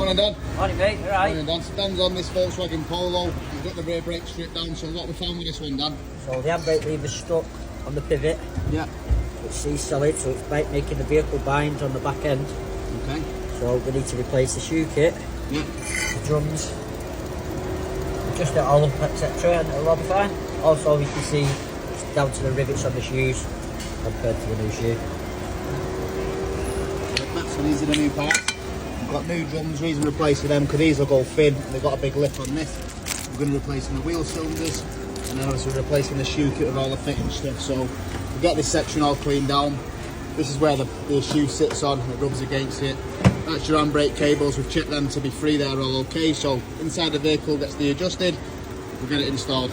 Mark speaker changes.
Speaker 1: Morning, Dan.
Speaker 2: Morning, mate. You alright?
Speaker 1: Morning, Dan. So Dan's on this Volkswagen Polo. He's got the rear brake stripped down. So what we found with this one, Dan?
Speaker 2: So the handbrake lever's stuck on the pivot.
Speaker 1: Yeah.
Speaker 2: It's C-solid, so it's making the vehicle bind on the back end.
Speaker 1: Okay.
Speaker 2: So we need to replace the shoe kit,
Speaker 1: Yeah.
Speaker 2: the drums, adjust it all up, etc. and it'll all be fine. Also, you can see it's down to the rivets on the shoes compared to the new shoe.
Speaker 1: So these are the new parts. We've got new drums, reason replacing them because these will go thin and they've got a big lip on this. We're going to replace the wheel cylinders and then obviously we're replacing the shoe kit with all the fitting stuff. So we get this section all cleaned down. This is where the shoe sits on, it rubs against it. That's your handbrake cables, we've checked them to be free, they're all okay. So inside the vehicle gets de-adjusted, we'll get it installed.